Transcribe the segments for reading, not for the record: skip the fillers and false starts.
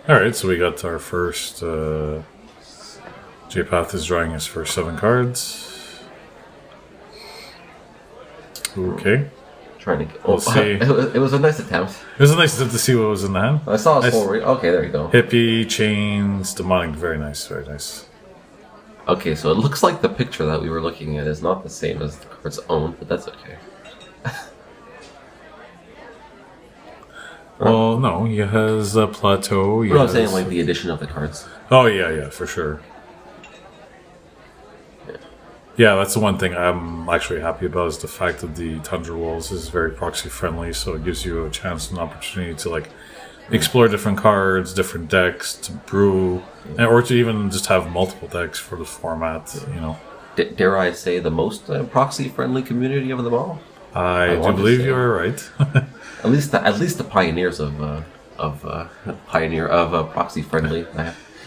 Alright, so we got our first... J-Path is drawing his first 7 cards. Okay. Trying to. We'll see. It was a nice attempt. It was a nice attempt to see what was in the hand. I saw a full. Okay, there you go. Hippie, chains, demonic. Very nice, very nice. Okay, so it looks like the picture that we were looking at is not the same as the card's own, but that's okay. Well, no, he has a plateau. But I'm saying like the addition of the cards. Oh, yeah, for sure. Yeah, that's the one thing I'm actually happy about is the fact that the Tundra Walls is very proxy friendly, so it gives you a chance and opportunity to like explore different cards, different decks, to brew, or to even just have multiple decks for the format, you know. Dare I say the most proxy friendly community of them all? I do believe you are right. at least the pioneers of proxy friendly.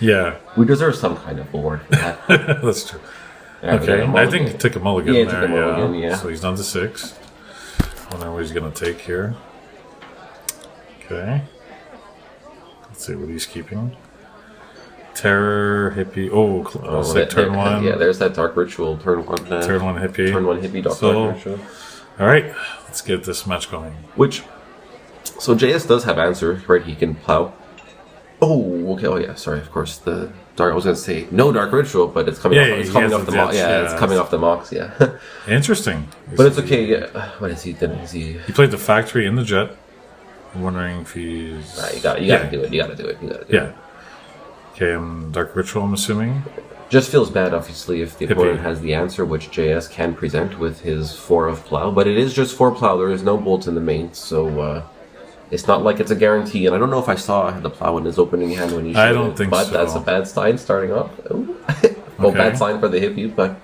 Yeah, we deserve some kind of award for that. That's true. Okay, I think he took a mulligan there. Took a mulligan, yeah. So he's down to 6. Wonder what he's gonna take here. Okay. Let's see what he's keeping. Terror, hippie. It's like turn 1. Yeah, there's that dark ritual. Turn 1. Turn 1 hippie. Turn 1 hippie. Dark ritual. All right, let's get this match going. So JS does have answer, right? He can plow. Oh, okay. Oh, yeah. Sorry. Of course, the dark. I was gonna say no dark ritual, but it's coming. It's coming off the Mox. Yeah, it's coming off the Mox. Yeah. Interesting. But it's okay. Yeah. What is he? He played the factory in the jet. I'm wondering if he's. You gotta do it. You gotta do it. Yeah. Okay. Dark ritual. I'm assuming. Just feels bad, obviously, if the opponent has the answer, which JS can present with his 4 of plow. But it is just 4 plow. There is no bolts in the main, so. It's not like it's a guarantee, and I don't know if I saw the plow in his opening hand when he showed I don't think so. But that's a bad sign starting off. Bad sign for the hippie, but...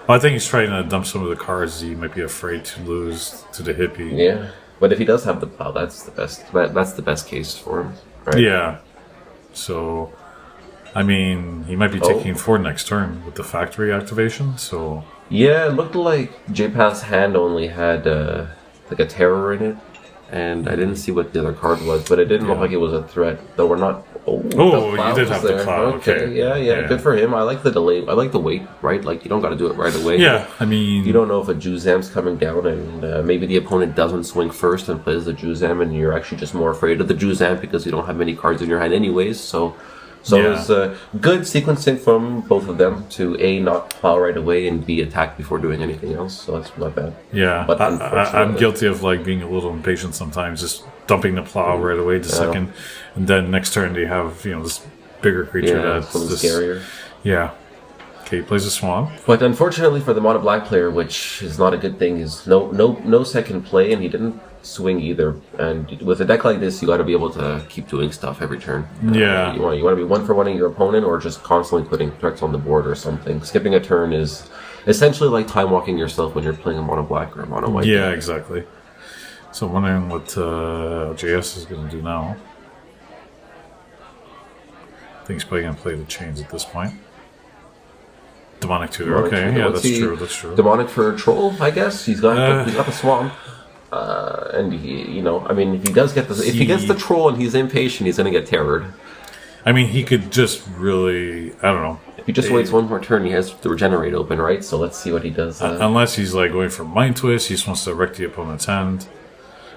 Well, I think he's trying to dump some of the cards he might be afraid to lose to the hippie. Yeah, but if he does have the plow, that's the best. That's the best case for him, right? Yeah. So, I mean, he might be taking 4 next turn with the factory activation, so... Yeah, it looked like J-Path's hand only had, like a terror in it. And I didn't see what the other card was, but it didn't look like it was a threat. Though we're not. You did have the plow. Okay. Yeah. Good for him. I like the delay. I like the wait. Right, like you don't got to do it right away. Yeah, I mean, you don't know if a Juzam's coming down, and maybe the opponent doesn't swing first and plays the Juzam, and you're actually just more afraid of the Juzam because you don't have many cards in your hand, anyways. So it's good sequencing from both of them to A, not plow right away, and B, attack before doing anything else. So that's not bad. Yeah, but I'm guilty of like being a little impatient sometimes, just dumping the plow right away to second, and then next turn they have this bigger creature that's scarier. Yeah. Okay, he plays a swamp. But unfortunately for the mono black player, which is not a good thing, is no second play, and he didn't swing either. And with a deck like this, you got to be able to keep doing stuff every turn. Yeah, you want to be 1 for 1ing your opponent, or just constantly putting threats on the board or something. Skipping a turn is essentially like time walking yourself when you're playing a mono black or a mono white. Yeah, exactly. So I'm wondering what JS is going to do now. I think he's probably going to play the chains at this point. Demonic tutor. Okay, yeah, that's true. Demonic for a troll, I guess. He's got the swamp. And he, I mean, if he does get if he gets the troll and he's impatient, he's gonna get terrored. I mean, he could just really, I don't know. If he just waits one more turn, he has the regenerate open, right? So let's see what he does. Unless he's like going for mind twist, he just wants to wreck the opponent's hand.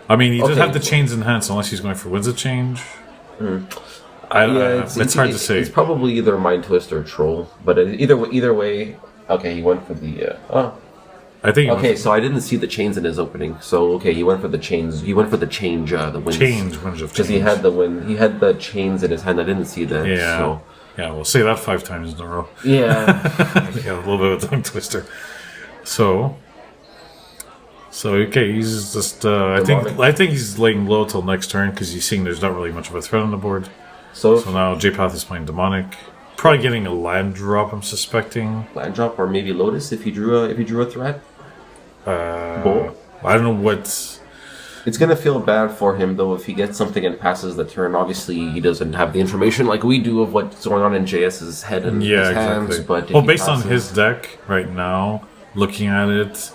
I mean, he does have the chains in hand, so unless he's going for winds of change. It's hard to say. It's probably either mind twist or troll, but either way. Okay, he went for the. I think. Okay, so I didn't see the chains in his opening. So he went for the chains. He went for the change. The winds. Winds of change. Because he had the wind. He had the chains in his hand. I didn't see that. Yeah. So. Yeah, we'll say that 5 times in a row. Yeah. A little bit of a tongue twister. So okay, he's just. I think he's laying low till next turn because he's seeing there's not really much of a threat on the board. So now J-Path is playing demonic. Probably getting a land drop, I'm suspecting. Land drop or maybe Lotus if he drew a threat. I don't know what. It's gonna feel bad for him though if he gets something and passes the turn. Obviously, he doesn't have the information like we do of what's going on in JS's head and his hands. But based on his deck right now, looking at it,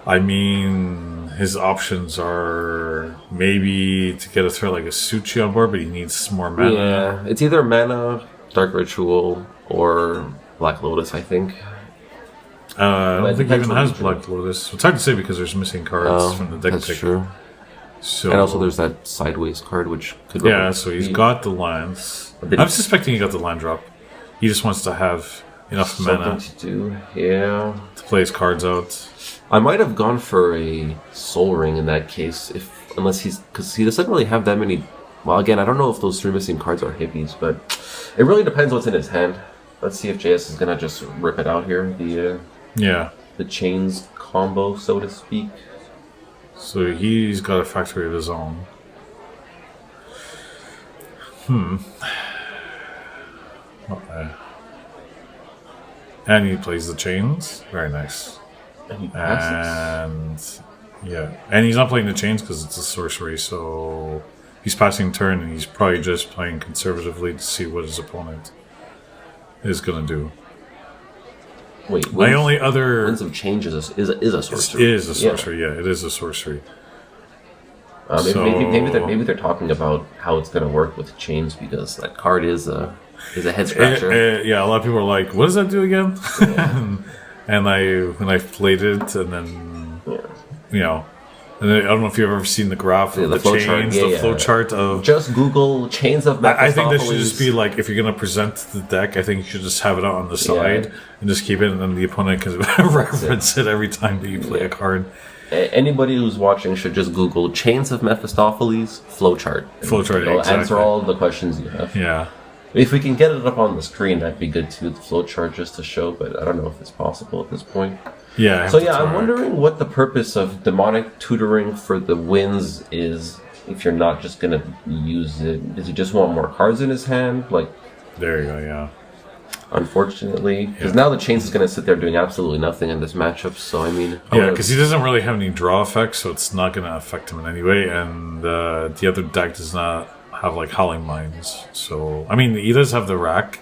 I mean, his options are maybe to get a threat like a Suchi on board, but he needs more mana. Yeah, it's either mana, Dark Ritual, or Black Lotus, I think. I don't think he even has region. Black Lotus. It's hard to say because there's missing cards from the deck That's pick. true. So, And also there's that Sideways card, which could... yeah, so he's got the lands. I'm suspecting he got the land drop. He just wants to have enough mana something to do, yeah. to play his cards out. I might have gone for a Soul Ring in that case, unless because he doesn't really have that many. Well, again, I don't know if those 3 missing cards are hippies, but it really depends what's in his hand. Let's see if JS is gonna just rip it out here. The chains combo, so to speak. So he's got a factory of his own. Okay. And he plays the chains. Very nice. And he passes. And he's not playing the chains because it's a sorcery, so he's passing turn and he's probably just playing conservatively to see what his opponent is going to do. Wait, My only other... Winds of Change is a sorcery. It is a sorcery, yeah, it is a sorcery. Maybe they're talking about how it's going to work with chains because that card is a head scratcher. Yeah, a lot of people are like, what does that do again? And when I played it, and then, and I don't know if you've ever seen the graph of the chains, the flow chart of... Just Google Chains of Mephistopheles. I think that should just be like, if you're going to present the deck, I think you should just have it on the side and just keep it, and then the opponent can reference it every time that you play a card. Anybody who's watching should just Google Chains of Mephistopheles flowchart. Flowchart, It'll exactly. answer all the questions you have. Yeah. If we can get it up on the screen, that'd be good too, the flowchart just to show, but I don't know if it's possible at this point. Yeah. So I'm wondering what the purpose of demonic tutoring for the wins is if you're not just going to use it. Does he just want more cards in his hand? There you go, yeah. Unfortunately. Because now the Chains is going to sit there doing absolutely nothing in this matchup, so I mean... Yeah, because he doesn't really have any draw effects, so it's not going to affect him in any way, and the other deck does not have, Howling Mines. So, I mean, he does have the rack,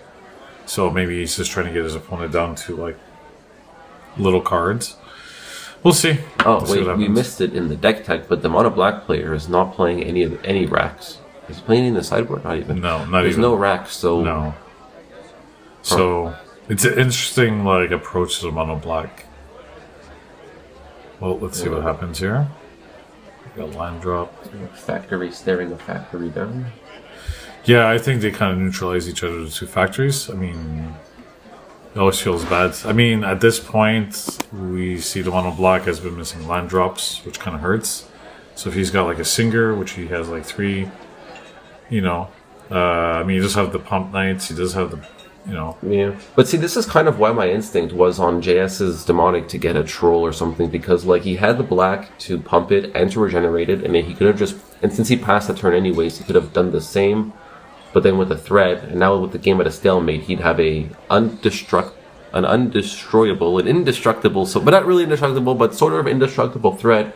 so maybe he's just trying to get his opponent down to, little cards. We'll see. Oh, wait, we missed it in the deck tech, but the mono black player is not playing any racks. Is he playing in the sideboard? Not even. No, not There's even. no racks, so... No. So, it's an interesting, approach to the mono black. Well, let's see what happens here. We got land drop. Factory staring a factory down. Yeah, I think they kind of neutralize each other, the two factories. I mean, it always feels bad. I mean, at this point, we see the mono black has been missing land drops, which kind of hurts. So if he's got a Singer, which he has 3, he does have the Pump Knights, he does have the, Yeah. But see, this is kind of why my instinct was on JS's Demonic to get a Troll or something, because he had the black to pump it and to regenerate it, and then he could have just, and since he passed the turn anyways, he could have done the same, but then with a threat, and now with the game at a stalemate, he'd have an undestroyable, an indestructible, but not really indestructible, but sort of indestructible threat,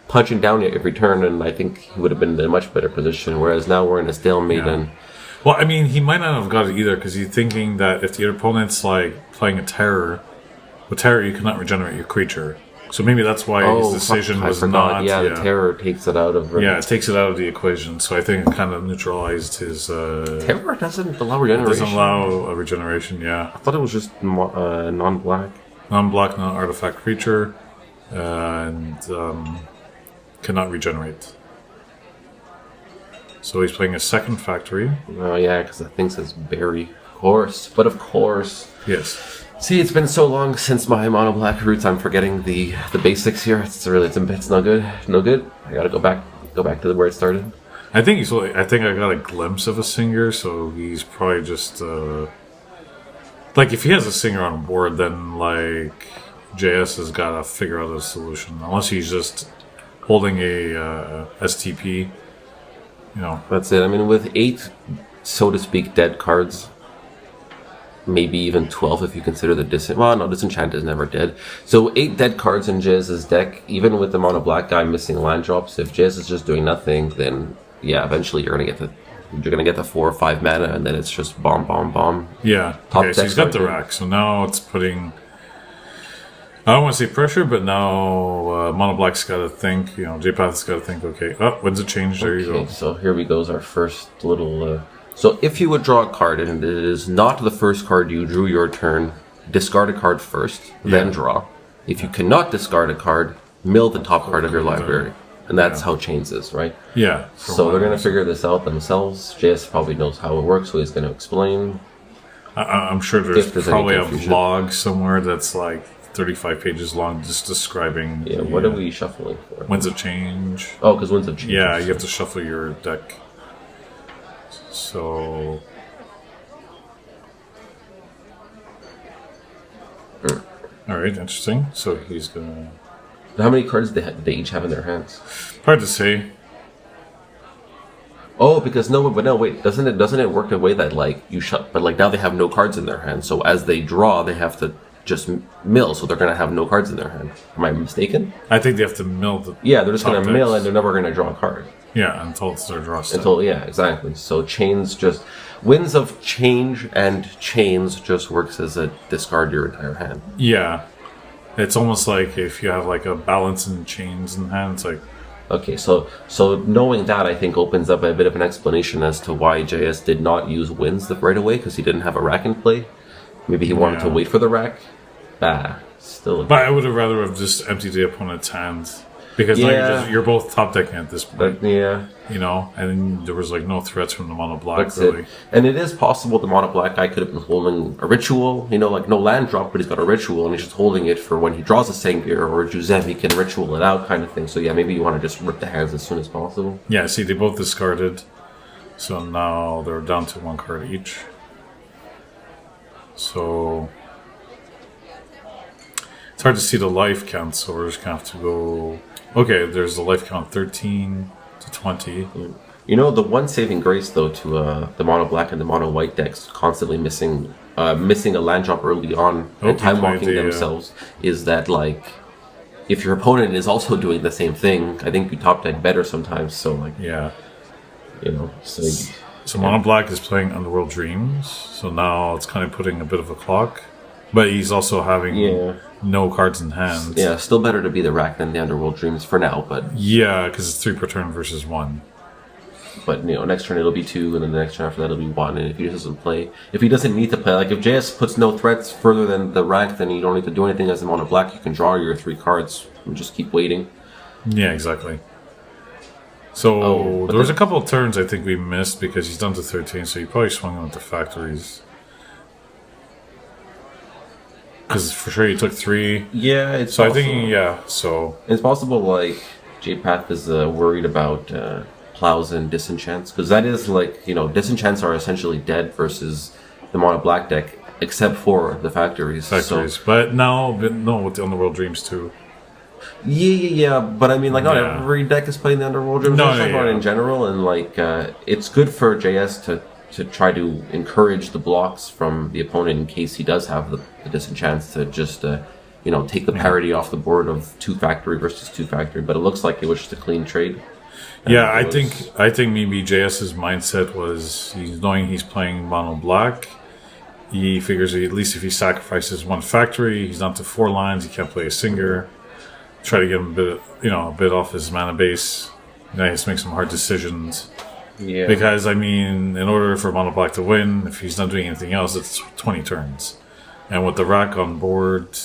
punching down at every turn, and I think he would have been in a much better position, whereas now we're in a stalemate, and... Well, I mean, he might not have got it either, because he's thinking that if the opponent's, playing a Terror, with Terror you cannot regenerate your creature. So maybe that's why his decision was not... Yeah, the Terror takes it out of... Yeah, it takes it out of the equation, so I think it kind of neutralized his... Terror doesn't allow regeneration. It doesn't allow a regeneration, yeah. I thought it was just non-black. Non-black, non-artifact creature, and cannot regenerate. So he's playing a second factory. Oh yeah, because the thing says berry. Of course. But of course. Yes. See, it's been so long since my mono black roots, I'm forgetting the basics here. It's no good. No good. I gotta go back to where it started. I think I got a glimpse of a Singer, so he's probably just if he has a Singer on board, then JS has gotta figure out a solution. Unless he's just holding a STP. That's it. I mean, with 8, so to speak, dead cards, maybe even 12 if you consider the Disenchant is never dead. So 8 dead cards in Jazz's deck, even with the mono black guy missing land drops. If Jazz is just doing nothing, then yeah, eventually you're gonna get the 4 or 5 mana, and then it's just bomb. Yeah. Okay, so he's got the rack. So now it's putting I don't want to say pressure, but now Mono Black's got to think. J-Path's got to think. Okay, when's it change? There you go. So here we goes. Our first little. So if you would draw a card and it is not the first card you drew your turn, discard a card first, then draw. If you cannot discard a card, mill the top card of your library. And that's how Chains is, right? Yeah. So they're going to figure this out themselves. JS probably knows how it works, so he's going to explain. I'm sure there's probably a vlog somewhere that's like 35 pages long just describing... Yeah, what are we shuffling for? When's it change? Oh, because when's it change? Yeah, you have to shuffle your deck. So... Alright, interesting. So he's gonna... How many cards do they each have in their hands? Hard to say. Oh, because wait, doesn't it work the way that like you shut, but like now they have no cards in their hand, so as they draw, they have to just mill, so they're gonna have no cards in their hand. Am I mistaken? I think they have to mill the. Yeah, they're just gonna mill, and they're never gonna draw a card. Yeah, until it's their draw step. Yeah, exactly. So Chains just Winds of Change and Chains just works as a discard your entire hand. Yeah. It's almost like if you have like a balance in chains in hand, it's like... Okay, so knowing that, I think, opens up a bit of an explanation as to why JS did not use Winds right away, because he didn't have a rack in play. Maybe he wanted to wait for the rack. Still... But I would have rather have just emptied the opponent's hand. Because now you're both top decking at this point. And there was like no threats from the mono black, really. And it is possible the mono black guy could have been holding a ritual, like no land drop, but he's got a ritual and he's just holding it for when he draws a Sengir or a Juzem, he can ritual it out kind of thing. So yeah, maybe you want to just rip the hands as soon as possible. Yeah, see, they both discarded. So now they're down to one card each. So... It's hard to see the life count, so we're just going to have to go... Okay, there's the life count 13 to 20. The one saving grace, though, to the mono black and the mono white decks constantly missing a land drop early on and time walking themselves is that, like, if your opponent is also doing the same thing, I think you top deck better sometimes. So, like, So mono black is playing Underworld Dreams, so now it's kind of putting a bit of a clock. But he's also having no cards in hand. Yeah, still better to be the rack than the Underworld Dreams for now, but... Yeah, because it's 3 per turn versus 1. But, next turn it'll be 2, and then the next turn after that it'll be 1, and if he doesn't need to play, like if JS puts no threats further than the rack, then you don't need to do anything as a mono black, you can draw your 3 cards and just keep waiting. Yeah, exactly. So, there was a couple of turns I think we missed because he's down to 13, so he probably swung on to factories. Because for sure he took 3. Yeah, it's so possible. I think, so... It's possible, like, J-Path is worried about plows and disenchants. Because that is, like, disenchants are essentially dead versus the mono black deck, except for the factories. But no, with the Underworld Dreams too. Yeah, but I mean, like, not every deck is playing the Underworld Dreams. In general, and, like, it's good for JS to try to encourage the blocks from the opponent in case he does have the disenchants to just, take the parity off the board of 2 factory versus 2 factory. But it looks like it was just a clean trade. Yeah, I think maybe JS's mindset was knowing he's playing mono black. He figures at least if he sacrifices 1 factory, he's down to 4 lines. He can't play a Singer. Try to get him a bit off his mana base. He has to make some hard decisions. Yeah. Because, I mean, in order for mono black to win, if he's not doing anything else, it's 20 turns. And with the rack on board,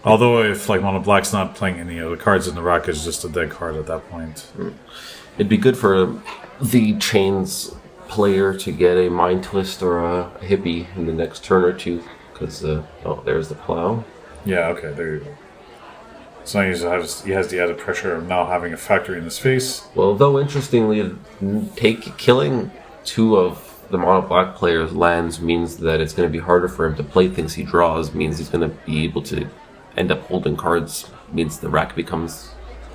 although if like mono black's not playing any of the cards in the rack, is just a dead card at that point. It'd be good for the Chains player to get a Mind Twist or a Hippie in the next turn or 2. Because, there's the plow. Yeah, okay, there you go. So he has the added pressure of now having a factory in his face. Well, though interestingly, killing 2 of the mono black player's lands means that it's going to be harder for him to play things he draws. Means he's going to be able to end up holding cards. Means the rack becomes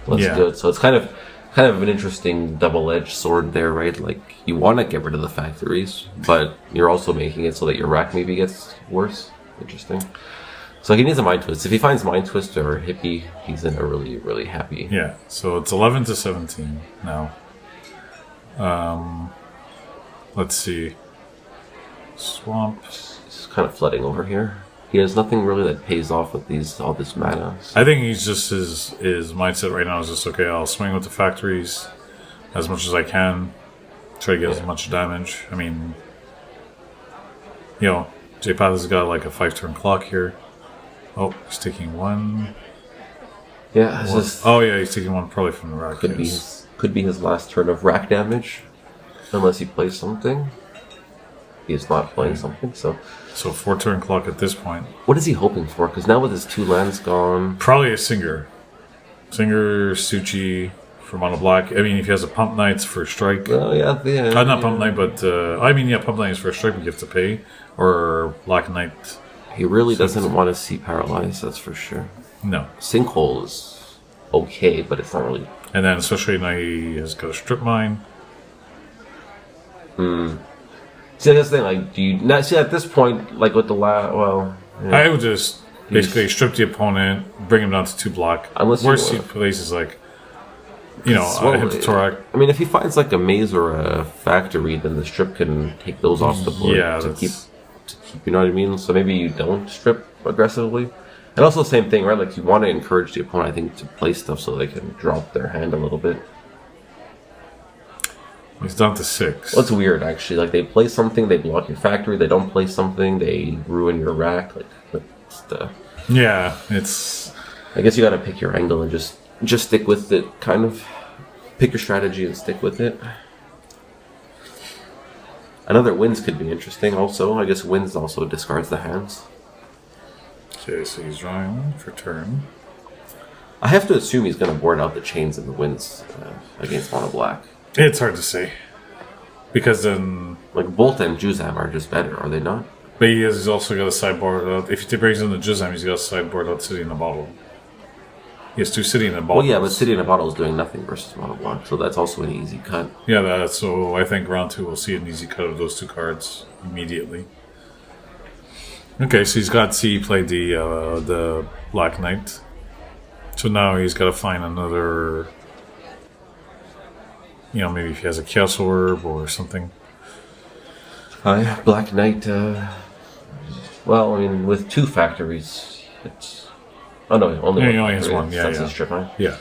less good. So it's kind of an interesting double-edged sword there, right? Like you want to get rid of the factories, but you're also making it so that your rack maybe gets worse. Interesting. So he needs a Mind Twist. If he finds Mind Twist or Hippie, he's in a really, really happy. Yeah, so it's 11 to 17 now. Let's see. Swamp. It's kind of flooding over here. He has nothing really that pays off with all this mana. I think he's just his mindset right now is just okay. I'll swing with the factories as much as I can, try to get as much damage. I mean, J-Path has got like a 5-turn clock here. Oh, he's taking one. Yeah, he's taking one probably from the rack. Could be his last turn of rack damage, unless he plays something. He is not playing something, so 4-turn clock at this point. What is he hoping for? Because now with his 2 lands gone, probably a Singer, Suchi for mono black. I mean, if he has a Pump Knights for strike. Oh yeah. Not Pump Knight, but Pump Knight is for a strike, but you have to pay, or Black Knight. He really doesn't want to see paralyzed. That's for sure. No. Sinkhole is okay, but it's not really. And then especially now he has got a Strip Mine. See, that's the thing. Like, do you not see at this point, like with the last? Well, yeah. I would just basically strip the opponent, bring him down to 2 block. Unless worst he plays is like, hit the Torak. I mean, if he finds like a maze or a factory, then the strip can take those off the board to keep. You know what I mean? So maybe you don't strip aggressively. And also, same thing, right? Like, you want to encourage the opponent, I think, to play stuff so they can drop their hand a little bit. He's down to 6. Well, it's weird, actually. Like, they play something, they block your factory. They don't play something, they ruin your rack. Like, yeah, it's. I guess you got to pick your angle and just stick with it. Kind of pick your strategy and stick with it. Another wins could be interesting. Also, I guess wins also discards the hands. Okay, so he's drawing for turn. I have to assume he's going to board out the chains and the wins against mono black. It's hard to say. Because then... Like, Bolt and Juzam are just better, are they not? But he's also got a sideboard out. If he brings in the Juzam, he's got a sideboard out City in a Bottle. He has 2 City in a Bottle. Well, yeah, but City in a Bottle is doing nothing versus mono black, so that's also an easy cut. Yeah, so I think round 2 we'll see an easy cut of those 2 cards immediately. Okay, so he's got C played the Black Knight. So now he's got to find another... maybe if he has a Chaos Orb or something. Black Knight, well, I mean, with 2 factories, it's... Oh, no, only one. He only has one, yeah. That's strip mine. Yeah.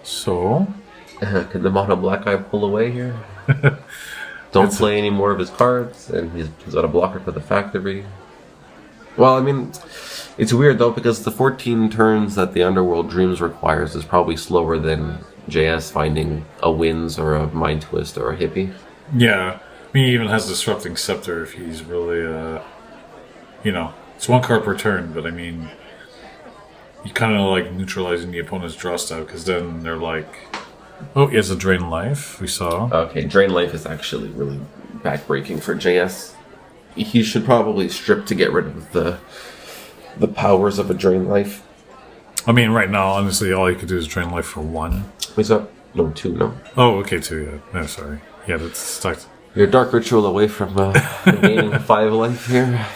So... Can the mono black guy pull away here? Don't play any more of his cards, and he's got a blocker for the factory. Well, I mean, it's weird, though, because the 14 turns that the Underworld Dreams requires is probably slower than JS finding a Winds or a Mind Twist or a Hippie. Yeah. I mean, he even has Disrupting Scepter if he's really, it's 1 card per turn, but I mean, you kind of like neutralizing the opponent's draw style, because then they're like, oh, he has a Drain Life, we saw. Okay, Drain Life is actually really backbreaking for JS. He should probably strip to get rid of the powers of a Drain Life. I mean, right now, honestly, all you could do is Drain Life for 1. What's up? No, 2, no. Oh, okay, 2, yeah. No, sorry. Yeah, that's stuck. Your Dark Ritual away from gaining 5 life here.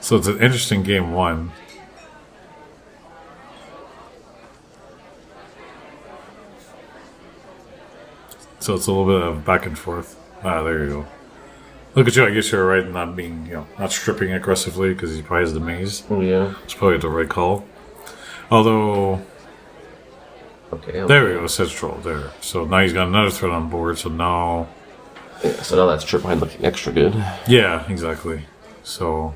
So it's an interesting game 1. So it's a little bit of back and forth. Ah, there you go. Look at you, I guess you're right in not being, not stripping aggressively because he probably has the maze. Oh, yeah. It's probably the right call. Although... Okay. There we go, Sedge Troll, there. So now he's got another threat on board, so now... Yeah, so now that's Trip Mine looking extra good. Yeah, exactly. So...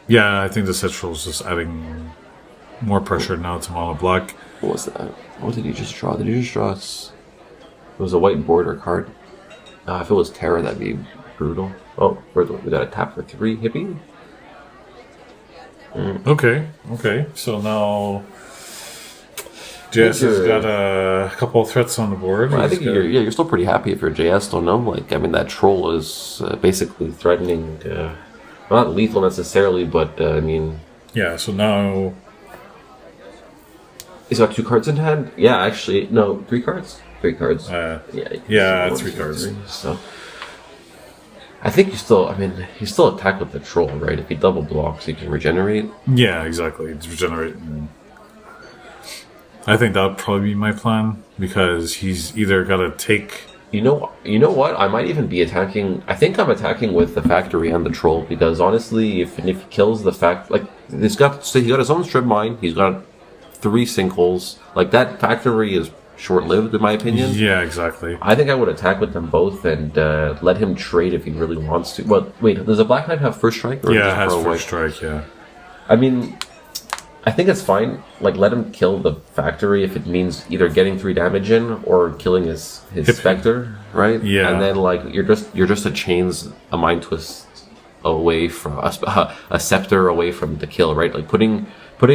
Yeah, I think the Sedge Troll is just adding more pressure now to mono black. What was that? What did he just draw? Did he just draw it was a white border card. If it was Terra, that'd be brutal. Oh, we got a tap for 3 hippie. Okay. So now JS has got a couple of threats on the board. Well, I think you're still pretty happy if you're JS, don't know? Like, I mean, that troll is basically threatening, not lethal necessarily, but I mean... Yeah, so now... He's got 2 cards in hand? Yeah, actually, no, 3 cards? 3 cards. Yeah, 3 cards. So, I think you still attack with the troll, right? If he double blocks, he can regenerate. Yeah, exactly. It's regenerate. I think that would probably be my plan, because he's either got to take... You know what? I might even be attacking. I think I'm attacking with the factory and the troll, because honestly, if he kills the he got his own strip mine. He's got 3 sinkholes. Like, that factory is short-lived, in my opinion. Yeah, exactly. I think I would attack with them both and let him trade if he really wants to. Well, wait, does a Black Knight have first strike? Or Yeah, it has first strike. Yeah. I mean, I think it's fine. Like, let him kill the factory if it means either getting 3 damage in or killing his Spectre, right? Yeah. And then, like, you're just a mind twist away from a scepter away from the kill, right? Like, putting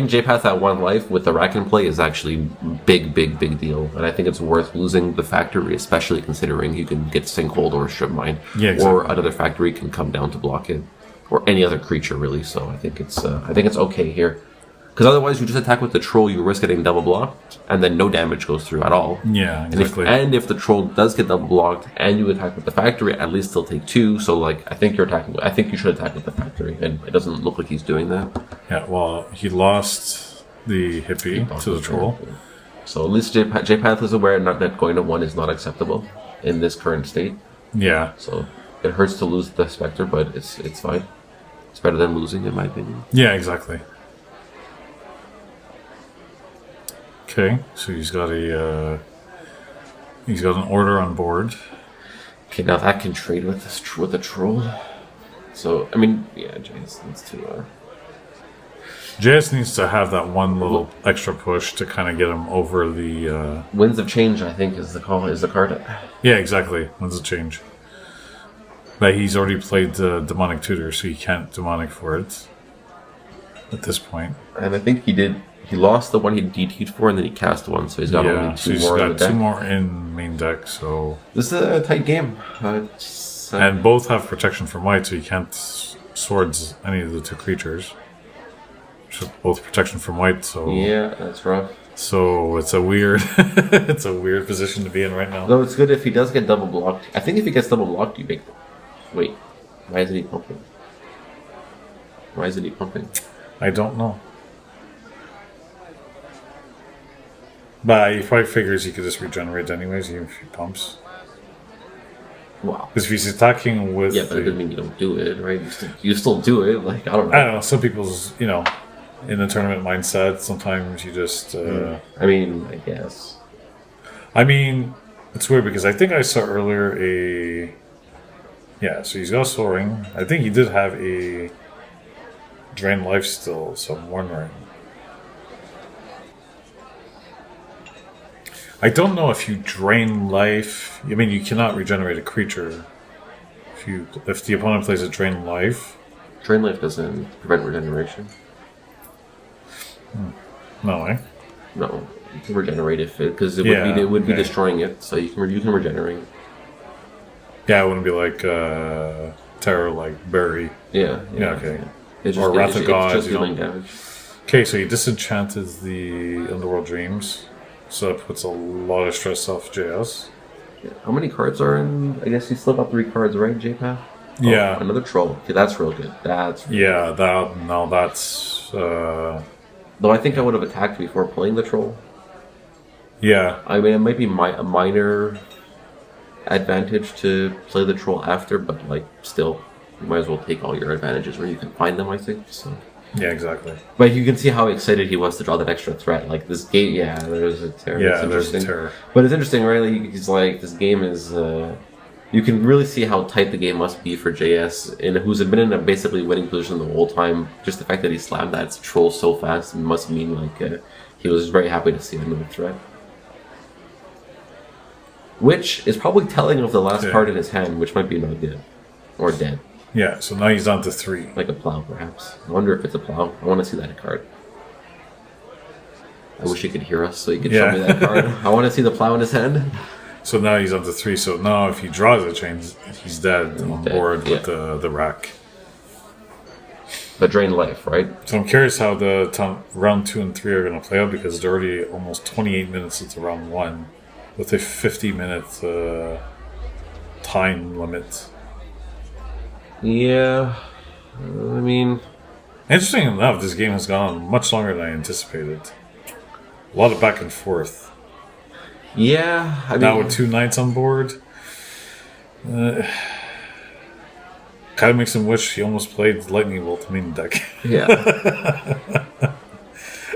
J-Path at 1 life with the rack in play is actually big deal, and I think it's worth losing the factory, especially considering you can get Sinkhole or Strip Mine, or another factory can come down to block it, or any other creature really. So I think it's okay here. Because otherwise, you just attack with the troll, you risk getting double blocked, and then no damage goes through at all. Yeah, exactly. And if the troll does get double blocked, and you attack with the factory, at least they'll take 2. So, like, I think you should attack with the factory, and it doesn't look like he's doing that. Yeah, well, he lost the hippie to the troll. So at least J-Path is aware that going to 1 is not acceptable in this current state. Yeah. So it hurts to lose the Spectre, but it's fine. It's better than losing, in my opinion. Yeah, exactly. Okay, so he's got an order on board. Okay, now that can trade with the troll. So I mean, yeah, JS needs to. JS needs to have that one little extra push to kind of get him over the. Winds of Change, I think, is the card. Yeah, exactly. Winds of Change. But he's already played the Demonic Tutor, so he can't Demonic for it at this point. And I think he did. He lost the one he DT'd for, and then he cast 1, so he's got only 2 more in the deck. 2 more in main deck, so... This is a tight game. And both have protection from white, so you can't swords any of the 2 creatures. Both protection from white, so... Yeah, that's rough. So it's a weird... it's a weird position to be in right now. Though it's good if he does get double blocked. I think if he gets double blocked, you make... Wait, why isn't he pumping? I don't know. But he probably figures he could just regenerate anyways, even if he pumps. Wow. Because if he's attacking with... Yeah, but it doesn't mean you don't do it, right? You still do it. Like, I don't know. Some people's, in the tournament mindset, sometimes you just... I mean, I guess. I mean, it's weird because I think I saw earlier a... Yeah, so he's got Soaring. I think he did have a Drain Life still, so I'm wondering. I don't know if you drain life. I mean, you cannot regenerate a creature if the opponent plays a drain life. Drain life doesn't prevent regeneration. No, eh? No, you can regenerate because it would be destroying it. So you can regenerate. Yeah, it wouldn't be like Terror, like Bury. Yeah. Okay. Yeah. Or Wrath of God. It's just dealing damage. Okay, so he disenchanted the Underworld Dreams. So that puts a lot of stress off JS. Yeah. How many cards are in? I guess you still got 3 cards, right, JPath? Yeah. Another troll. Okay, that's real good. That's Though I think I would have attacked before playing the troll. Yeah. I mean, it might be a minor advantage to play the troll after, but like still, you might as well take all your advantages where you can find them, I think. So. Yeah, exactly. But you can see how excited he was to draw that extra threat. Like this game, there's a terror. Yeah, there's a terror. But it's interesting, right? Like, he's like, this game is. You can really see how tight the game must be for JS, and who's been in a basically winning position the whole time. Just the fact that he slammed that troll so fast must mean like he was very happy to see another threat. Which is probably telling of the last card in his hand, which might be not good or dead. Yeah, so now he's on to 3. Like a plow, perhaps. I wonder if it's a plow. I want to see that card. I wish you could hear us so you could show me that card. I want to see the plow in his hand. So now he's on to 3. So now if he draws a chain, he's dead on board with the rack. The drain life, right? So I'm curious how the round 2 and 3 are going to play out because they're already almost 28 minutes into round 1 with a 50-minute time limit. Yeah, I mean... Interesting enough, this game has gone on much longer than I anticipated. A lot of back and forth. Yeah, I mean, Now with 2 knights on board, kind of makes him wish he almost played Lightning Bolt main deck. yeah.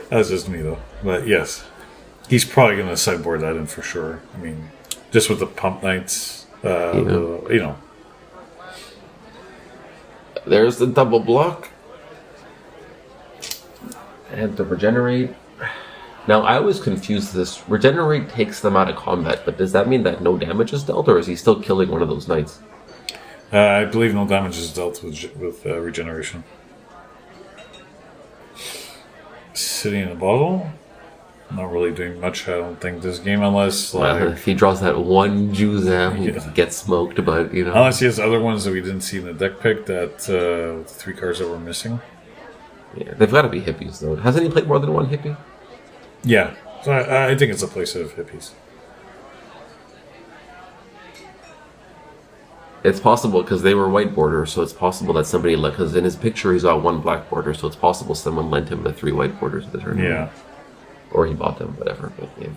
That's just me though. But yes, he's probably going to sideboard that in for sure. I mean, just with the pump knights, you know. There's the double block. And the regenerate. Now, I was confused. This regenerate takes them out of combat, but does that mean that no damage is dealt, or is he still killing one of those knights? I believe no damage is dealt with regeneration. Sitting in a bottle, not really doing much. I don't think this game, unless like If he draws that one Juzam, he gets smoked. But you know, unless he has other ones that we didn't see in the deck pick, that the 3 cards that were missing. yeah, they've got to be hippies though. Hasn't he played more than one hippie? Yeah, so I think it's a place of hippies. It's possible because they were white borders, so it's possible that somebody because in his picture he's got 1 black border, so it's possible someone lent him the 3 white borders at the tournament. Yeah. Or he bought them, whatever. But yeah.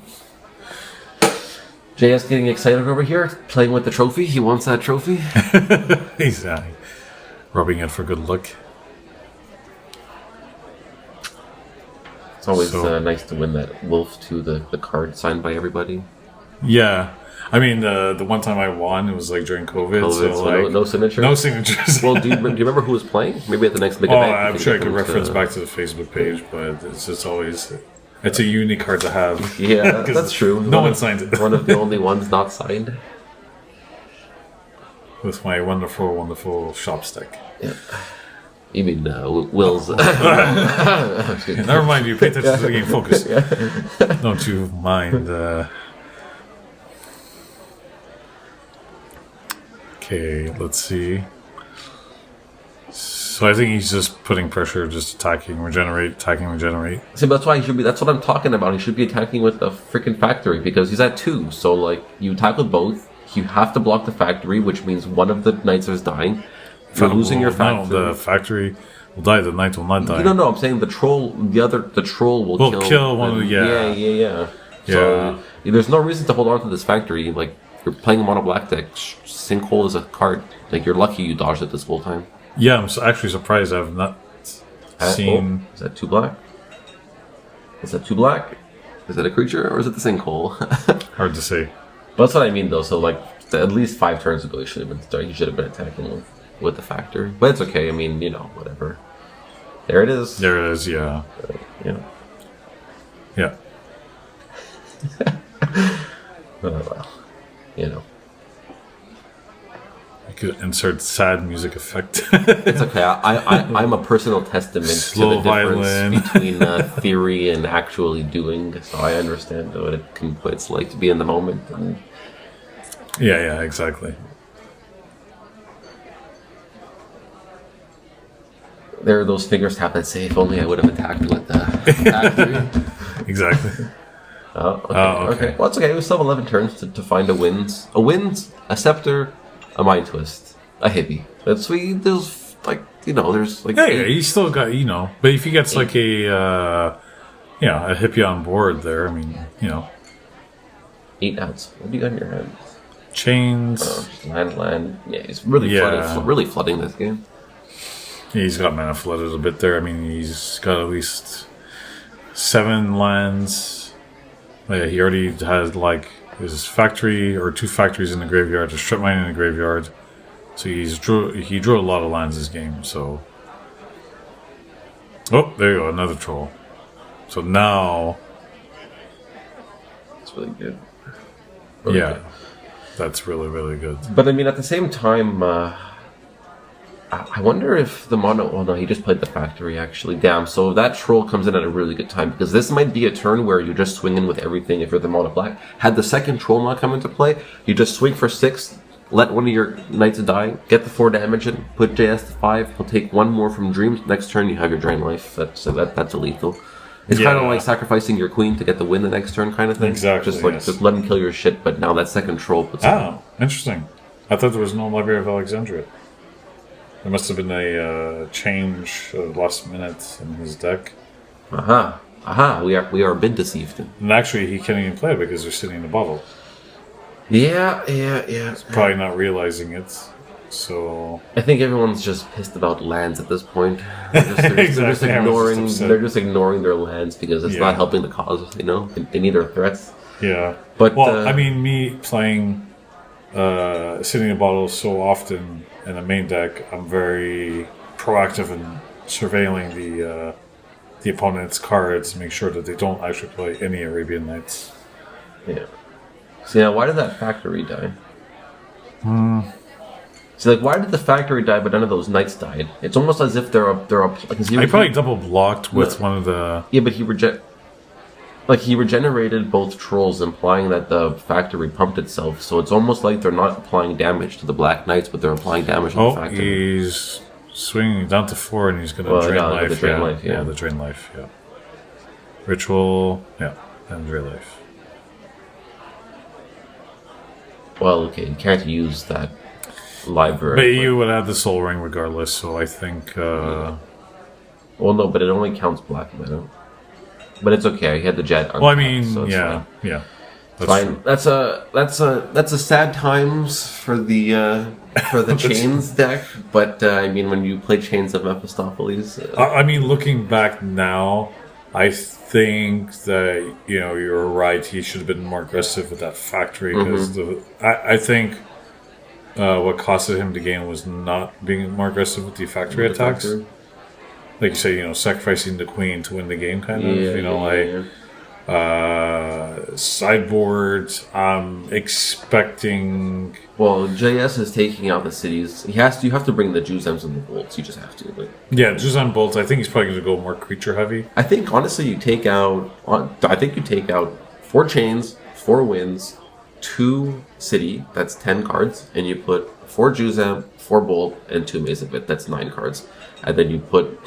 JS getting excited over here, playing with the trophy. He wants that trophy. He's rubbing it for good luck. It's always nice to win that wolf to the card signed by everybody. Yeah. I mean, the one time I won, it was like during COVID, so like, no signatures? No signatures. Well, do you remember who was playing? Maybe at the next big Oh, event. I'm sure I could reference back to the Facebook page, but it's just always... It's a unique card to have. Yeah, that's true. No one signed it. One of the only ones not signed. With my wonderful, wonderful shop stick. Yeah. You mean Will's... Never mind, you pay attention to the game. Focus. Don't you mind... Okay, let's see. So I think he's just putting pressure, just attacking, regenerate. See, that's why he should be. That's what I'm talking about. He should be attacking with the freaking factory because he's at 2. So like, you attack with both. You have to block the factory, which means one of the knights is dying. You're losing your factory. No, the factory will die. The knight will not die. No. I'm saying the troll. The troll will kill one of the. Yeah. So there's no reason to hold on to this factory. Like, you're playing a mono black deck. Sinkhole is a card. Like, you're lucky you dodged it this whole time. Yeah, I'm actually surprised I've not seen... Is that 2 black? Is that 2 black? Is that a creature, or is it the sinkhole? Hard to say. But that's what I mean, though. So, like, at least 5 turns ago, you should have been attacking with the factory. But it's okay. I mean, whatever. There it is. There it is, yeah. Yeah. Well, You could insert sad music effect. It's okay. I'm a personal testament Slow to the difference violin. between theory and actually doing. So I understand what it's like to be in the moment. And Yeah, exactly. there are those fingers tap that say, "If only I would have attacked with the factory." Exactly. Okay. Well, it's okay. We still have 11 turns to find a wins. A scepter, a mind twist, a hippie. There's like, there's like... Yeah, he's still got, but if he gets like a hippie on board there, I mean, 8 outs. What do you got in your hands? Chains. Just land. Yeah, he's really flooding this game. Yeah, he's got mana flooded a bit there. I mean, he's got at least 7 lands. Yeah, he already has like his factory or 2 factories in the graveyard, a strip mine in the graveyard. So he drew a lot of lands this game. So, oh, there you go, another troll. So now, it's really good. Good. That's really good. But I mean, at the same time, I wonder if the mono... Oh no, he just played the factory, actually. Damn, so that troll comes in at a really good time, because this might be a turn where you just swing in with everything if you're the mono black. Had the second troll not come into play, you just swing for 6, let one of your knights die, get the 4 damage in, put JS to 5, he'll take 1 more from Dreams, next turn you have your Drain Life. That's a lethal. It's kind of like sacrificing your queen to get the win the next turn kind of thing. Exactly, Just let him kill your shit, but now that second troll puts interesting. I thought there was no Library of Alexandria. There must have been a change last minute in his deck. Aha, we are a bit deceived. And actually, he can't even play it because they're sitting in the bottle. Yeah. Probably not realizing it. So I think everyone's just pissed about lands at this point. They're just ignoring. They're just ignoring their lands because it's not helping the cause. You know, they need their threats. Yeah, but I mean, me playing sitting in a bottle so often in a main deck, I'm very proactive in surveilling the opponent's cards to make sure that they don't actually play any Arabian Nights. Yeah. So yeah, why did that factory die? So like, why did the factory die, but none of those knights died? It's almost as if they're like, I probably double blocked with one of the. Yeah, but he regenerated both trolls, implying that the factory pumped itself. So it's almost like they're not applying damage to the black knights, but they're applying damage to the factory. He's swinging down to 4, and he's going to drain life. The drain life. Yeah, the drain life. Yeah. Ritual. Yeah, and drain life. Well, okay, you can't use that library. But you would have the Soul Ring regardless, so I think. Well, no, but it only counts black mana. But it's okay. He had the jet. Well, I mean, so yeah. That's fine. That's a sad times for the Chains deck. But I mean, when you play Chains of Mephistopheles, I mean, looking back now, I think that you're right. He should have been more aggressive with that factory because I think what costed him the game was not being more aggressive with the factory attacks. Like you say, sacrificing the queen to win the game, kind of. Sideboard. I'm expecting. Well, JS is taking out the cities. You have to bring the Juzems and the bolts. You just have to. Yeah, Juzem bolts. I think he's probably going to go more creature heavy. I think honestly, you take out 4 chains, 4 winds, 2 city. That's 10 cards, and you put 4 Juzem, 4 bolt, and 2 Maze of It. That's 9 cards, and then you put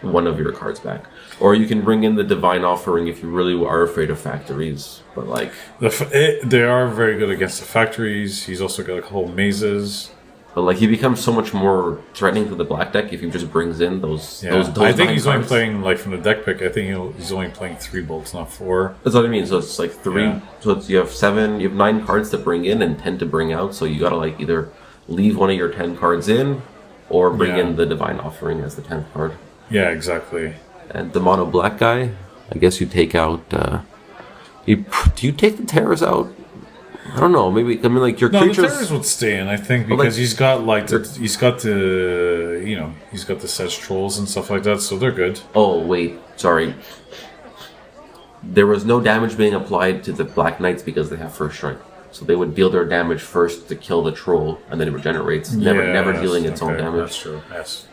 one of your cards back. Or you can bring in the Divine Offering if you really are afraid of factories. But they are very good against the factories. He's also got a couple of mazes. But he becomes so much more threatening to the black deck if he just brings in those. I think he's only playing from the deck pick. I think he's only playing 3 bolts, not 4. That's what I mean. So it's 3. Yeah. So you have 7. You have 9 cards to bring in and 10 to bring out. So you gotta either leave one of your 10 cards in, or bring in the Divine Offering as the 10th card. Yeah, exactly. And the mono black guy, I guess you take out. Do you take the terrors out? I don't know. Maybe your creatures. The terrors would stay in. I think because he's got he's got the Sedge trolls and stuff like that, so they're good. Oh wait, sorry. There was no damage being applied to the Black Knights because they have first strike. So they would deal their damage first to kill the troll, and then it regenerates, never dealing its own damage. That's true. Yes.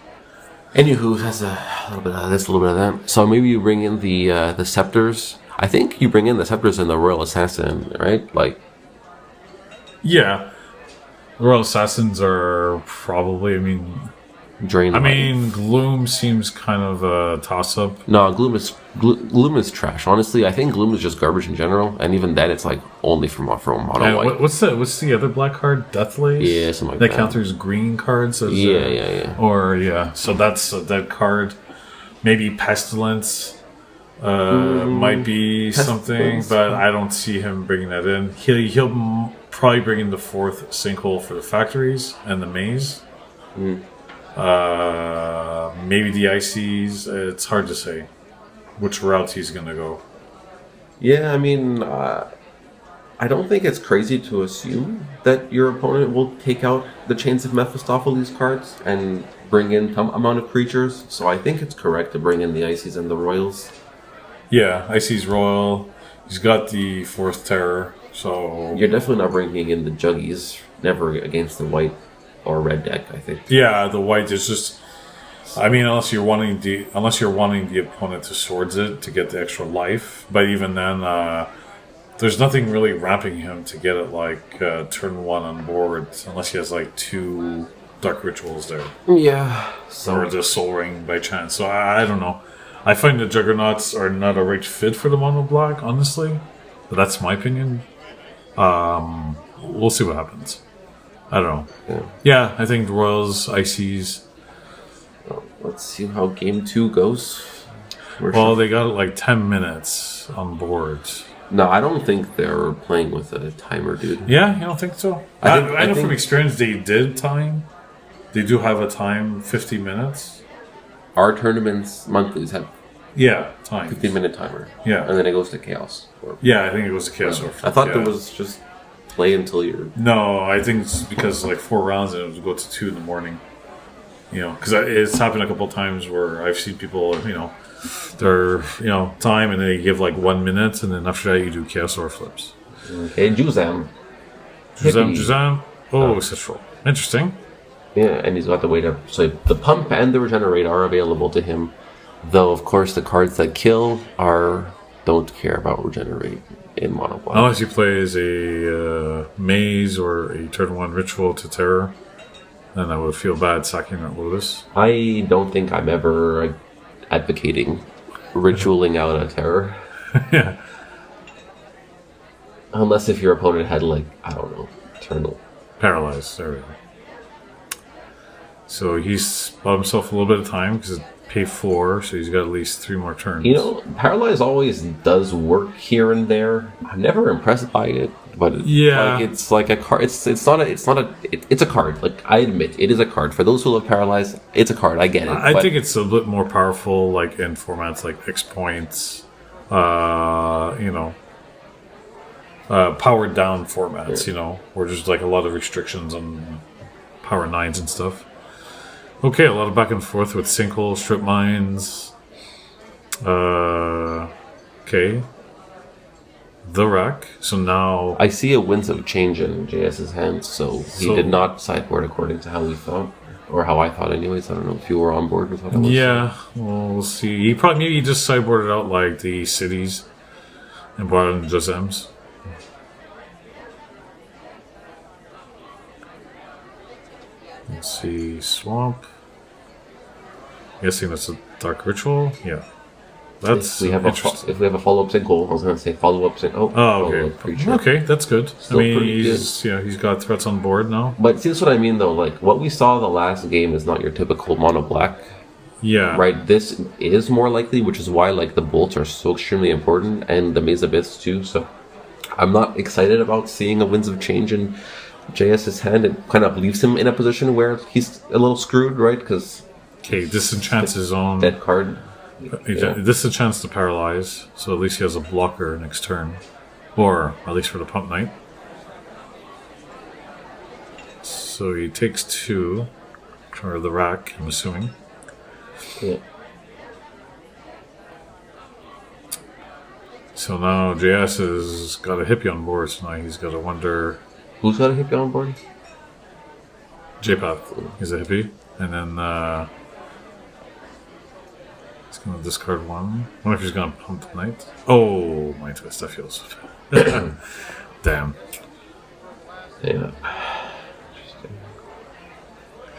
Anywho, that's a little bit of this, a little bit of that. So maybe you bring in the scepters. I think you bring in the scepters and the Royal Assassin, right? Yeah. The Royal Assassins are probably, drain. Gloom seems kind of a toss-up. No, Gloom is trash. Honestly, I think Gloom is just garbage in general, and even then, it's only from mono white. What's the other black card? Deathlace? Yeah, something like that. That counters green cards. As so that's a dead card. Maybe Pestilence might be something, but I don't see him bringing that in. He'll probably bring in the 4th sinkhole for the factories and the maze. Maybe the ICs. It's hard to say which route he's going to go. Yeah, I don't think it's crazy to assume that your opponent will take out the Chains of Mephistopheles cards and bring in some amount of creatures. So I think it's correct to bring in the ICs and the Royals. Yeah, ICs Royal. He's got the 4th Terror, so... You're definitely not bringing in the Juggies, never against the white or red deck, I think. Yeah, the white is just... unless you're wanting the opponent to swords it to get the extra life. But even then, there's nothing really ramping him to get it turn 1 on board, unless he has 2 Dark Rituals there. Yeah. Or the Soul Ring by chance. So I don't know. I find the Juggernauts are not a right fit for the mono black, honestly. But that's my opinion. We'll see what happens. I don't know. Yeah, I think the Royals, ICs. Let's see how game 2 goes. Well, they got like 10 minutes on board. No, I don't think they're playing with a timer, dude. Yeah, you don't think so? I know from experience they did time. They do have a time, 50 minutes. Our tournaments, monthlies, have time. 15-minute timer. Yeah. And then it goes to chaos. I think it goes to chaos. I thought there was just play until you're... No, I think it's because like 4 rounds and it would go to 2 in the morning. Because it's happened a couple times where I've seen people, they're, time and they give like 1 minute and then after that you do chaos or flips. Okay, Juzam. Oh, Citral. Interesting. Yeah, and he's got the way to... So the pump and the regenerate are available to him. Though, of course, the cards that kill don't care about regenerate in mono black. Unless he plays a maze or a turn 1 ritual to terror, then I would feel bad sacking that Lotus. I don't think I'm ever advocating ritualing out a terror. Yeah. Unless if your opponent had, Eternal. Paralyzed, there we go. So he's bought himself a little bit of time because it paid 4, so he's got at least 3 more turns. Paralyze always does work here and there. I'm never impressed by it, but it's like a card. It's a card. Like, I admit, it is a card. For those who love Paralyze, it's a card. I get it. I think it's a bit more powerful, like in formats like X points, powered down formats. Where there's like a lot of restrictions on power 9s and stuff. Okay, a lot of back and forth with Sinkhole, Strip Mines. Okay. The Rack. So now... I see a Winds of Change in JS's hands, so he did not sideboard according to how we thought. Or how I thought anyways. I don't know if you were on board with what I was saying. Well, we'll see. Maybe he just sideboarded out like the cities and brought in just M's. Let's see, Swamp. Guessing that's a Dark Ritual. Yeah, that's interesting. If we have a follow-up single, I was going to say follow-up single. Okay. Okay, that's good. Still he's got threats on board now. But see, that's what I mean, though. Like what we saw the last game is not your typical mono black. Yeah. Right. This is more likely, which is why the bolts are so extremely important, and the Maze Abyss too. So I'm not excited about seeing a Winds of Change in JS's hand. It kind of leaves him in a position where he's a little screwed, right? Because disenchants his own dead card. Disenchants to paralyze, so at least he has a blocker next turn, or at least for the Pump Knight. So he takes 2 for the Rack, I'm assuming. Yeah. So now JS has got a hippie on board, so now he's got to wonder. Who's got a hippie on board? JPath. He's a hippie. And then he's going to discard 1. I wonder if he's going to pump the Knight. Oh, my Mephistopheles. Damn. Yeah.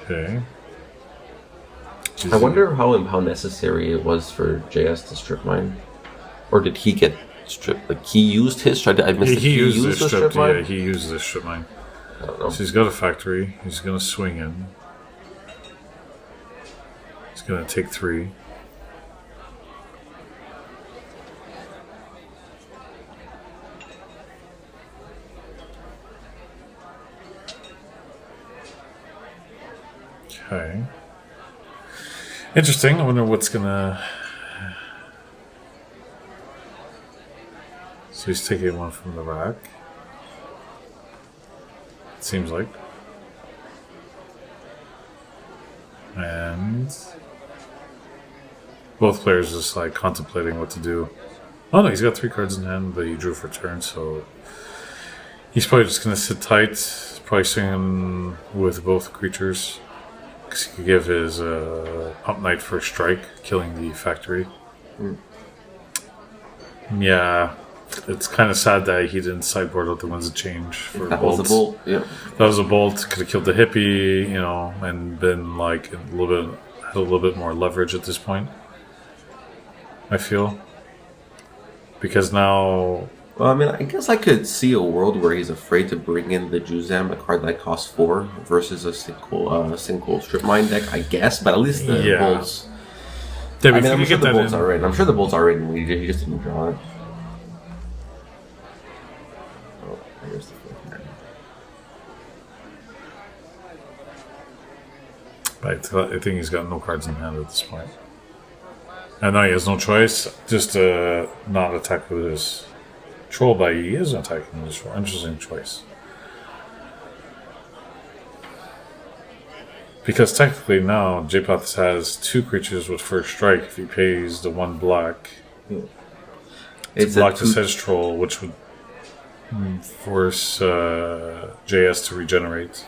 Okay. I wonder how necessary it was for JS to strip mine. Or did he get stripped? Like, he used his strip? I missed he used the strip mine? Yeah, he used the strip mine. I don't know. So he's got a factory. He's going to swing in. He's going to take 3. Okay. Interesting. I wonder what's gonna. So he's taking 1 from the rack. It seems like. And both players just like contemplating what to do. Oh no, he's got 3 cards in hand, but he drew for turn, so he's probably just gonna sit tight, probably swinging with both creatures. Because he could give his Pump Knight first strike, killing the factory. Yeah, it's kind of sad that he didn't sideboard out the Winds of Change for that bolts. Was a bolt, yeah. That was a bolt. Could have killed the hippie, and been like had a little bit more leverage at this point. I feel because now. Well, I mean, I guess I could see a world where he's afraid to bring in the Juzam, a card that costs 4, versus a single strip mine deck, I guess. But at least the bolts Yeah, I but mean, if I'm you sure get the that bolts in, are in. I'm sure the bolts are in. He just didn't draw it. Oh, here's the fourth man. but I think he's got no cards in hand at this point. And now he has no choice, just to not attack with his troll, but he is attacking with his troll. Interesting choice. Because technically now, J-Path has 2 creatures with first strike if he pays the 1 black. It's to block the Sedge Troll, which would force JS to regenerate.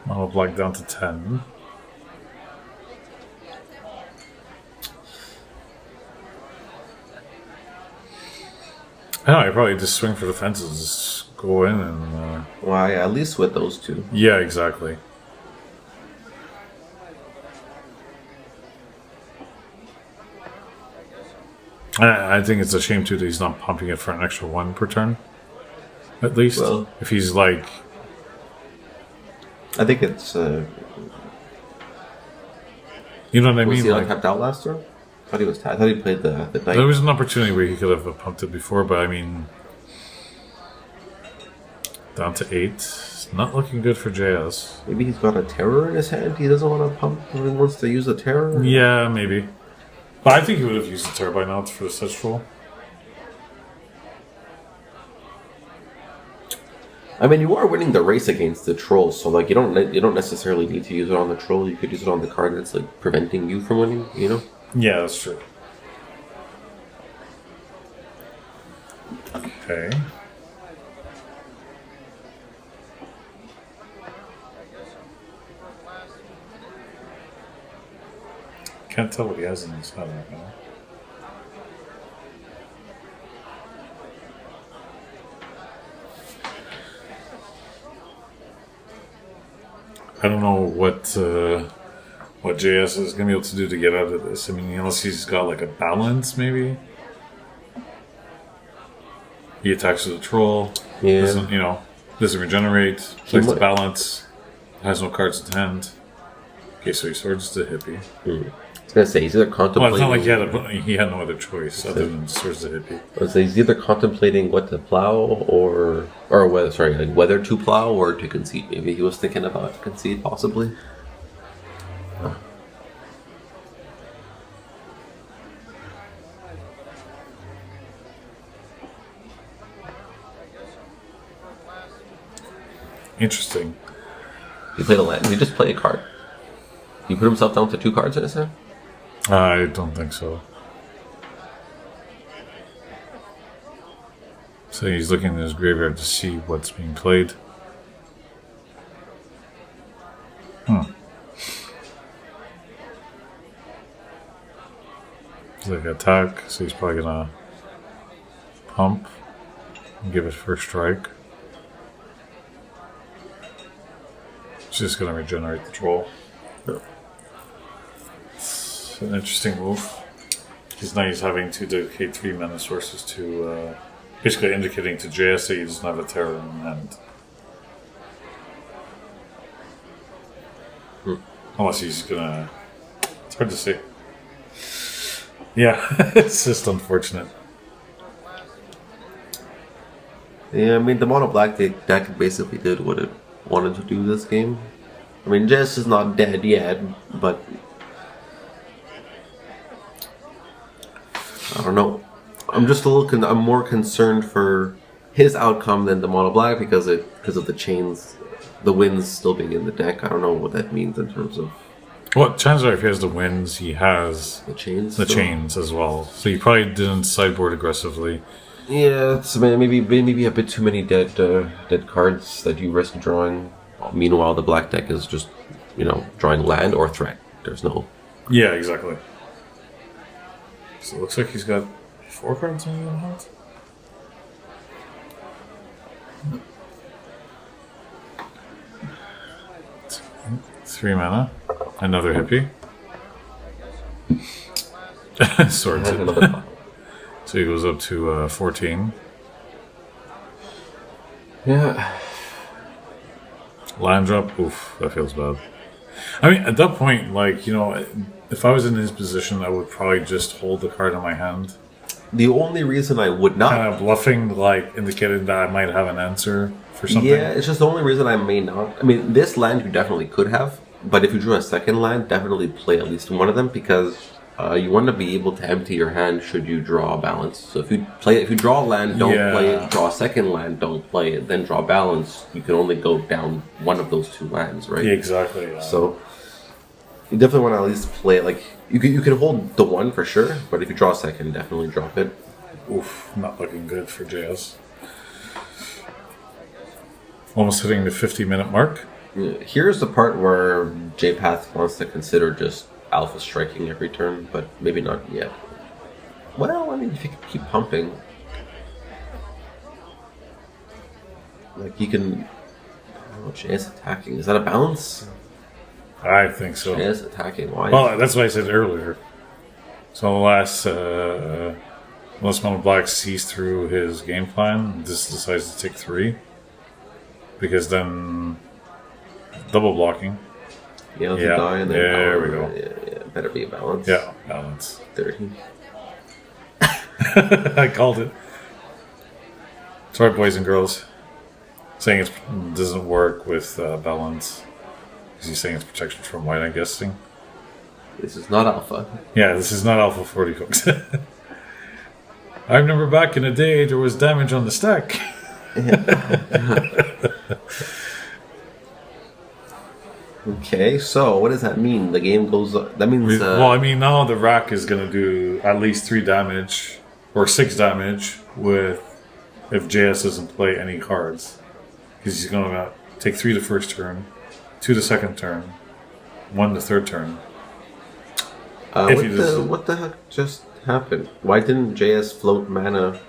Mono black down to 10. I don't know, I probably just swing for the fences, just go in and... Why, at least with those 2. Yeah, exactly. I think it's a shame, too, that he's not pumping it for an extra 1 per turn. At least. Well, if he's like... I think it's... you know what I was mean? he Like, tapped out last turn? I thought he was I thought he played the knight. there was an opportunity where he could have pumped it before, but I mean... Down to 8. It's not looking good for JS. Maybe he's got a terror in his hand. He doesn't want to pump. He wants to use a terror. Yeah, maybe. But I think he would have used the terror by now for the Sedge Troll. I mean, you are winning the race against the troll, so like you don't necessarily need to use it on the troll. You could use it on the card that's like preventing you from winning. You know? Yeah, that's true. Okay. Can't tell what he has in his hand right now. I don't know what JS is gonna be able to do to get out of this. I mean, unless he's got like a balance, maybe. He attacks with a troll. Yeah. Doesn't regenerate. Plays the balance. Has no cards in hand. Okay, so he swords the hippie. I was gonna say he's either contemplating. Well, it's not like he had no other choice other than swords the hippie. I would say he's either contemplating what to plow or whether to plow or to concede. Maybe he was thinking about concede, possibly. Interesting. He played a land. Did he just play a card? He put himself down to 2 cards in his hand? I don't think so. So he's looking in his graveyard to see what's being played. He's like attack, so he's probably gonna pump and give it first strike. He's just gonna regenerate the troll. It's an interesting move. Because now he's having to dedicate 3 mana sources to basically indicating to JS that he doesn't have a terror in hand. Unless he's gonna... It's hard to say. Yeah, it's just unfortunate. Yeah, I mean, the mono black deck basically did what it wanted to do this game. I mean, Jess is not dead yet, but I don't know. I'm just a little. I'm more concerned for his outcome than the mono black because of the chains, the wins still being in the deck. I don't know what that means in terms of. Well, chances are if he has the wins, he has the chains. The chains as well. So he probably didn't sideboard aggressively. Yeah, it's maybe a bit too many dead cards that you risk drawing. Meanwhile, the black deck is just, drawing land or threat. There's no... Yeah, exactly. So it looks like he's got 4 cards in the hand. Three mana. Another hippie. Swords it. So he goes up to 14. Yeah. Land drop, oof, that feels bad. I mean, at that point, like, if I was in his position, I would probably just hold the card in my hand. The only reason I would not... Kind of bluffing, like, indicating that I might have an answer for something. Yeah, it's just the only reason I may not. I mean, this land you definitely could have, but if you drew a second land, definitely play at least one of them, because you want to be able to empty your hand should you draw a balance. So if you draw a land, don't play it. Draw a second land, don't play it. Then draw balance. You can only go down one of those two lands, right? Yeah, exactly. Yeah. So you definitely want to at least play it. Like you can hold the one for sure, but if you draw a second, definitely drop it. Oof, not looking good for JS. Almost hitting the 50-minute mark. Here's the part where JPath wants to consider just alpha striking every turn, but maybe not yet. Well, I mean, if you can keep pumping, like you can. Oh, JS attacking. Is that a balance? I think so. JS attacking. Why? Well, that's what I said earlier. So unless Mono Black sees through his game plan, this decides to take 3. Because then double blocking. Yeah, let's die and then there we go. Yeah, better be a balance. Yeah, balance. 30. I called it. Sorry, boys and girls. Saying it doesn't work with balance. Because he's saying it's protection from white, I'm guessing. This is not alpha. Yeah, this is not alpha 40 hooks. I remember back in the day there was damage on the stack. Okay, so what does that mean? The game goes. That means. Well, I mean, now the rack is going to do at least 3 damage or 6 damage with if JS doesn't play any cards, because he's going to take 3 the first turn, 2 the second turn, 1 the third turn. What the heck just happened? Why didn't JS float mana,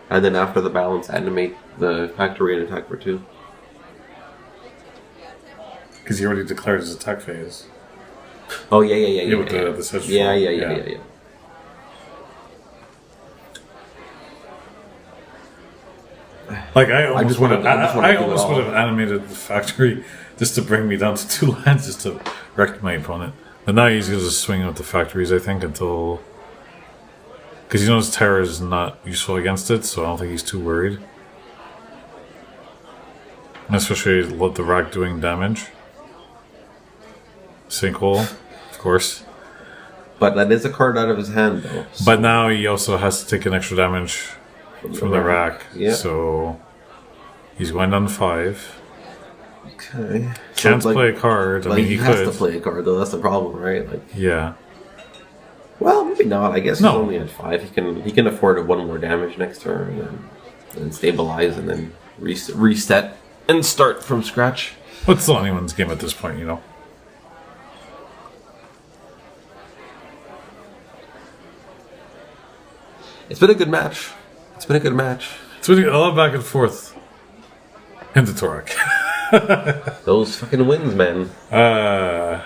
and then after the balance animate the factory and attack for 2? Because he already declared his attack phase. Oh yeah. With the switch yeah. Like I almost would have all. animated the factory just to bring me down to 2 lands just to wreck my opponent. But now he's going to swing with the factories, I think, until because he knows Terror is not useful against it, so I don't think he's too worried. Especially with the rack doing damage. Sinkhole, of course. But that is a card out of his hand, though. So. But now he also has to take an extra damage from the rack. Yeah. So he's going down to 5. Okay. Can't play a card. I mean, he has could. to play a card, though. That's the problem, right? Like. Yeah. Well, maybe not. I guess he's only at 5. He can afford 1 more damage next turn, and then stabilize, and then reset and start from scratch. Well, it's anyone's game at this point, It's been a good match. It's been a lot back and forth. Into Torak. Those fucking wins, man. Yeah,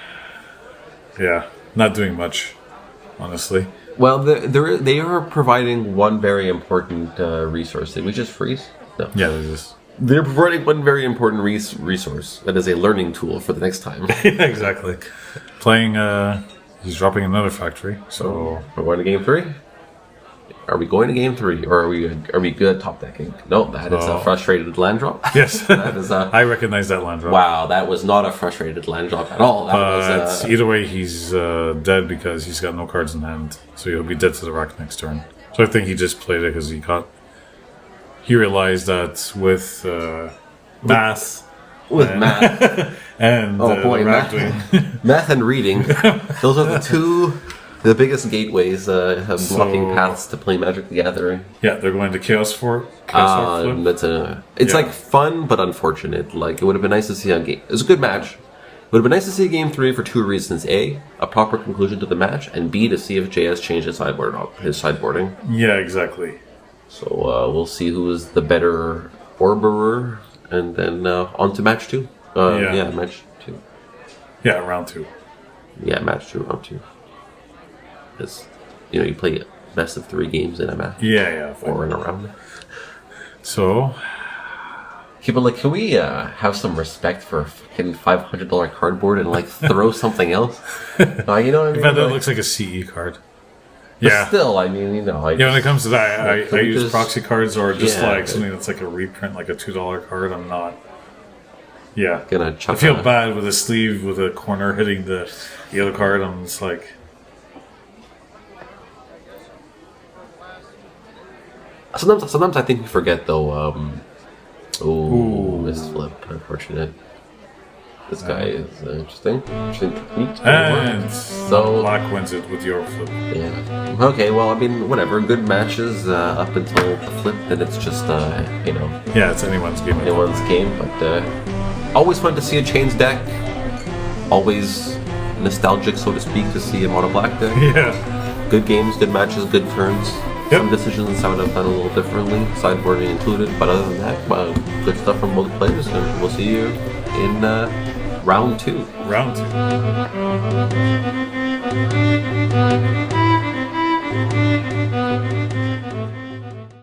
not doing much, honestly. Well, they are providing one very important resource. Did we just freeze? No. Yeah, They're providing one very important resource that is a learning tool for the next time. Yeah, exactly. Playing, he's dropping another factory, so... We're going to game 3? Are we going to game 3, or are we good at top decking? No, that is a frustrated land drop. Yes, that is I recognize that land drop. Wow, that was not a frustrated land drop at all. Either way, he's dead because he's got no cards in hand, so he'll be dead to the rack next turn. So I think he just played it because he realized that with math. With math. And math and reading. Those are the biggest gateways blocking paths to play Magic the Gathering. Yeah, they're going to Chaos Flip. It's like fun but unfortunate. Like it would have been nice to see on game. It was a good match. It would have been nice to see game 3 for 2 reasons: A, a proper conclusion to the match, and B, to see if JS changed his sideboarding. Yeah, exactly. So we'll see who is the better Orberer, and then on to match 2. Match 2. Yeah, round 2. Yeah, match 2, round 2. Because, you play best of 3 games in a match. Yeah. 4 in a round. So, People like, can we have some respect for a fucking $500 cardboard and like throw something else? You know what I mean? I bet that Like, looks like a CE card. but Yeah. still, I mean, you know, like, Yeah, when it comes to that, I Can we use just- proxy cards or just Yeah, like but- something that's like a reprint, like a $2 card. I'm not. Yeah. gonna chuck I feel a- bad with a sleeve with a corner hitting the other card. I'm just like, Sometimes I think we forget though. Ooh. Missed flip. Unfortunate. This guy is interesting. Interesting technique. and So- black wins it with your flip. Yeah. Okay. Well, I mean, whatever. Good matches up until the flip. Then it's just you know, Yeah, it's anyone's game. anyone's game. But always fun to see a chains deck. Always nostalgic, so to speak, to see a mono black deck. Yeah. Good games, good matches, good turns. Yep. Some decisions I would have done a little differently, sideboarding included. But other than that, good stuff from both players, and we'll see you in round 2. Round 2.